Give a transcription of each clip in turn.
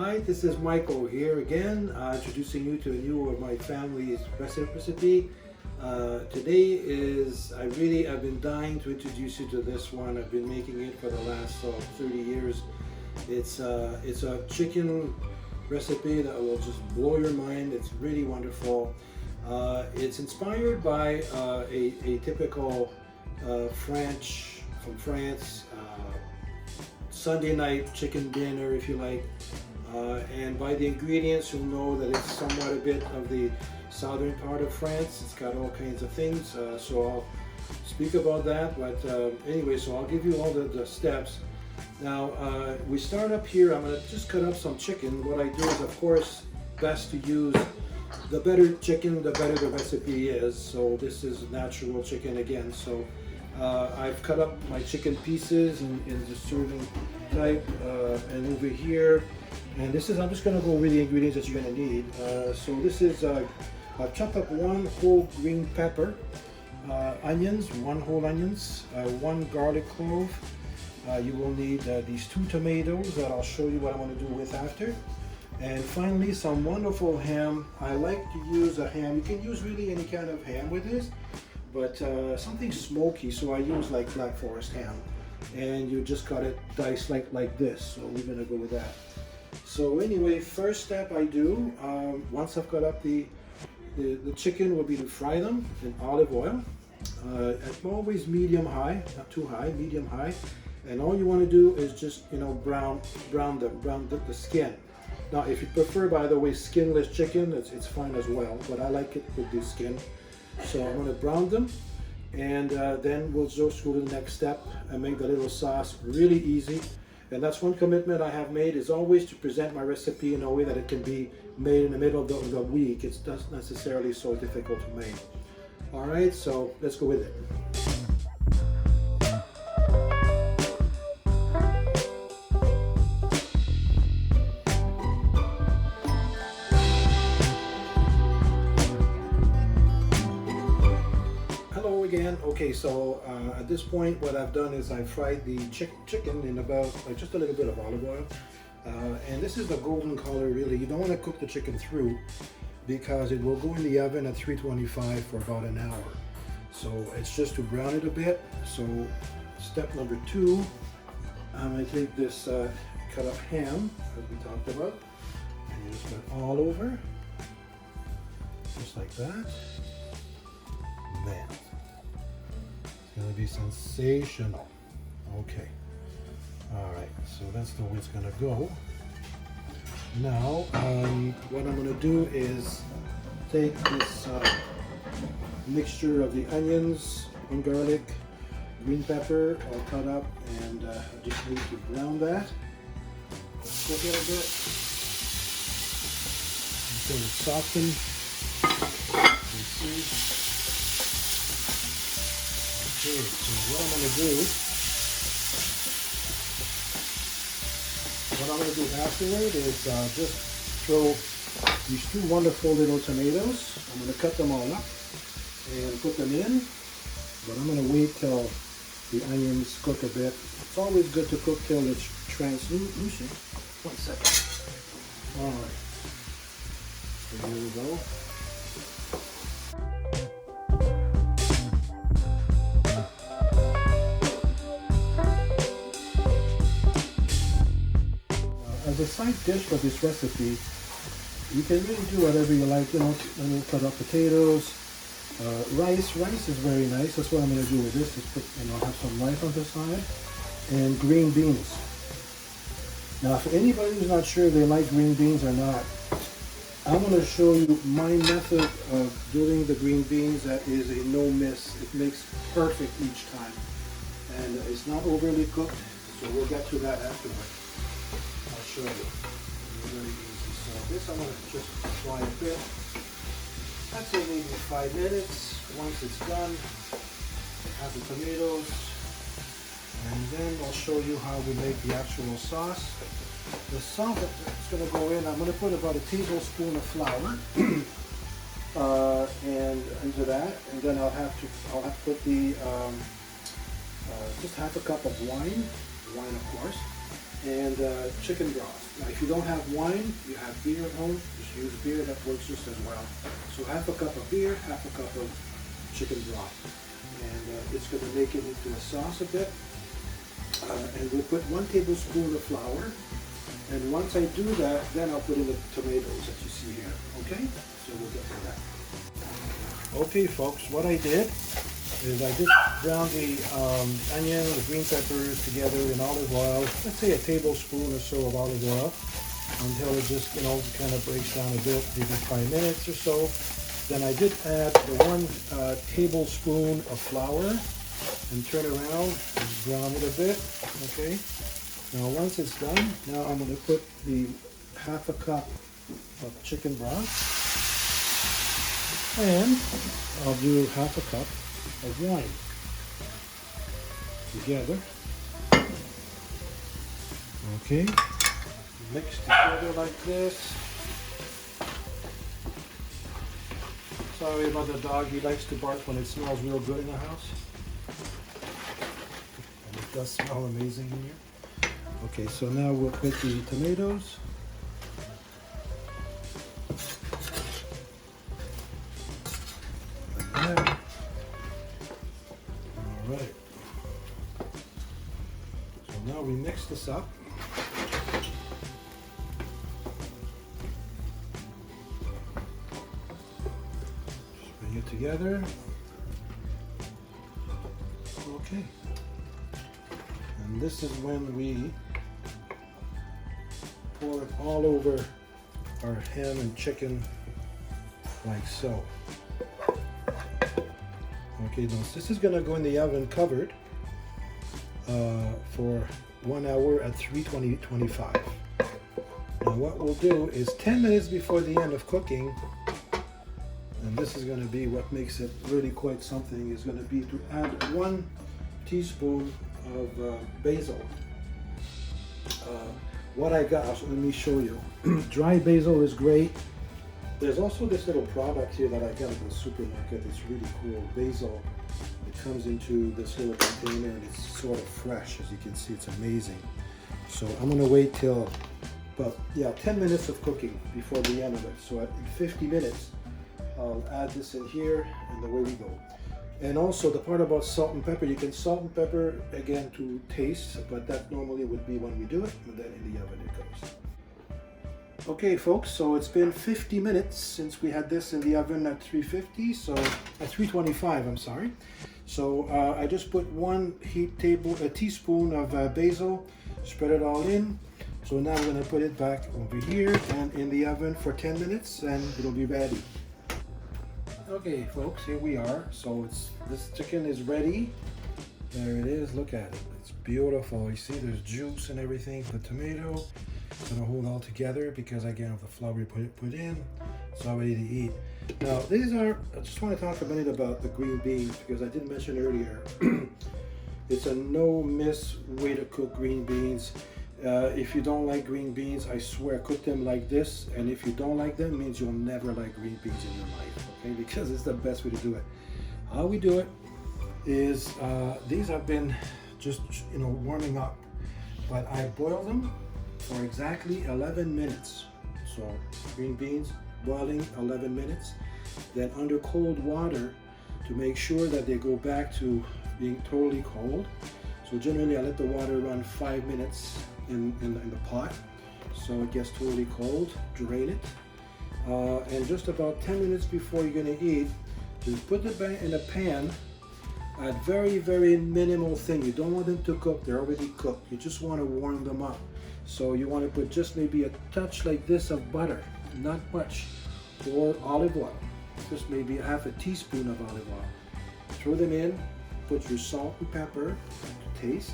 Alright, this is Michael here again, introducing you to a new of my family's recipe. Today is, I've been dying to introduce you to this one. I've been making it for the last 30 years. It's a chicken recipe that will just blow your mind. It's really wonderful. It's inspired by a typical French, from France, Sunday night chicken dinner, if you like. And by the ingredients, you'll know that it's somewhat a bit of the southern part of France. It's got all kinds of things, so I'll speak about that. But anyway, so I'll give you all the steps. Now, we start up here. I'm going to just cut up some chicken. What I do is, of course, best to use the better chicken, the better the recipe is. So this is natural chicken again. So I've cut up my chicken pieces in the certain type, and over here. And this is, I'm just going to go over the ingredients that you're going to need. So this is, I've chopped up one whole green pepper, onions, one whole onions, one garlic clove. You will need these 2 tomatoes that I'll show you what I'm going to do with after. And finally, some wonderful ham. I like to use a ham. You can use really any kind of ham with this, but something smoky, so I use like Black Forest ham. And you just cut it diced like this, so we're going to go with that. So anyway, first step I do, once I've cut up the chicken, will be to fry them in olive oil. At always medium high, not too high, medium high. And all you want to do is just, you know, brown the skin. Now, if you prefer, by the way, skinless chicken, it's fine as well, but I like it with the skin. So I'm going to brown them, and then we'll just go to the next step and make the little sauce really easy. And that's one commitment I have made, is always to present my recipe in a way that it can be made in the middle of the week. It's not necessarily so difficult to make. All right, so let's go with it. Again. Okay, so at this point what I've done is I fried the chicken in about just a little bit of olive oil, and this is the golden color. Really, you don't want to cook the chicken through, because it will go in the oven at 325 for about an hour. So it's just to brown it a bit. So step number 2, I'm going to take this cut up ham as we talked about, and you just put all over, just like that. Man, going to be sensational. Okay, all right, so that's the way it's going to go. Now what I'm going to do is take this mixture of the onions and garlic, green pepper all cut up, and I just need to brown that, cook it a bit until it's softened. You see. Okay, so what I'm going to do afterward is just throw these 2 wonderful little tomatoes. I'm going to cut them all up and put them in, but I'm going to wait till the onions cook a bit. It's always good to cook till it's translucent. 1 second. All right, so here we go. As a side dish for this recipe, you can really do whatever you like. You know, we'll cut up potatoes, rice. Rice is very nice. That's what I'm going to do with this. Is put, have some rice on the side, and green beans. Now, for anybody who's not sure if they like green beans or not, I'm going to show you my method of doing the green beans. That is a no miss. It makes perfect each time, and it's not overly cooked. So we'll get to that afterward. I'll show you. Very easy. So this I'm going to just fry a bit. I'd say maybe 5 minutes. Once it's done, add the tomatoes, and then I'll show you how we make the actual sauce. The sauce that's going to go in, I'm going to put about a tablespoon of flour and into that, and then I'll have to put the just half a cup of wine of course. and chicken broth. Now if you don't have wine, you have beer at home, just use beer, that works just as well. So half a cup of beer, half a cup of chicken broth. And it's going to make it into a sauce a bit. And we'll put 1 tablespoon of flour. And once I do that, then I'll put in the tomatoes that you see here. Okay? So we'll get to that. Okay folks, what I did is I just browned the onion, the green peppers together in olive oil. Let's say a tablespoon or so of olive oil until it just, kind of breaks down a bit, maybe 5 minutes or so. Then I did add the 1 tablespoon of flour and turn around and brown it a bit. Okay. Now once it's done, now I'm going to put the half a cup of chicken broth and I'll do half a cup of wine together. Okay, mix together like this. Sorry about the dog, he likes to bark when it smells real good in the house. And it does smell amazing in here. Okay, so now we'll put the tomatoes. Like that. All right. So now we mix this up. Just bring it together. Okay. And this is when we pour it all over our ham and chicken like so. Okay, now this is going to go in the oven covered for 1 hour at 325. Now what we'll do is 10 minutes before the end of cooking, and this is going to be what makes it really quite something, is going to be to add 1 teaspoon of basil. What I got, so let me show you. Dry basil is great. There's also this little product here that I got at the supermarket. It's really cool. Basil. It comes into this little container and it's sort of fresh. As you can see, it's amazing. So I'm gonna wait till about 10 minutes of cooking before the end of it. So in 50 minutes, I'll add this in here and away we go. And also the part about salt and pepper, you can salt and pepper again to taste, but that normally would be when we do it, and then in the oven it goes. Okay folks, so it's been 50 minutes since we had this in the oven at 350, so at 325, I'm sorry. So I just put 1 teaspoon of basil, spread it all in. So now I'm gonna put it back over here and in the oven for 10 minutes and it'll be ready. Okay folks, here we are. So this chicken is ready. There it is, look at it. It's beautiful. You see there's juice and everything. The tomato, gonna hold all together because again of the flour we put in, it's all ready to eat. Now I just want to talk a minute about the green beans because I did mention earlier, it's a no miss way to cook green beans. If you don't like green beans, I swear cook them like this, and if you don't like them, it means you'll never like green beans in your life, okay? Because it's the best way to do it. How we do it is, these have been just, warming up, but I boil them for exactly 11 minutes. So green beans boiling 11 minutes, then under cold water to make sure that they go back to being totally cold. So generally I let the water run 5 minutes in the pot so it gets totally cold, drain it, and just about 10 minutes before you're going to eat, just put it back in a pan at very minimal thing. You don't want them to cook, they're already cooked, you just want to warm them up. So you want to put just maybe a touch like this of butter, not much, or olive oil, just maybe half a teaspoon of olive oil. Throw them in, put your salt and pepper to taste,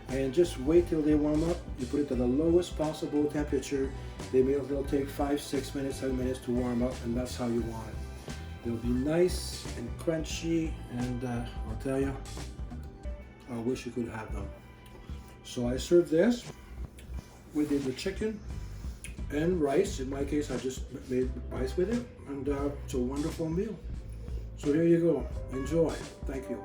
and just wait till they warm up. You put it to the lowest possible temperature. They'll take 5, 6 minutes, 7 minutes to warm up, and that's how you want it. They'll be nice and crunchy, and I'll tell you, I wish you could have them. So I serve this with the chicken and rice. In my case, I just made rice with it, and it's a wonderful meal. So here you go. Enjoy. Thank you.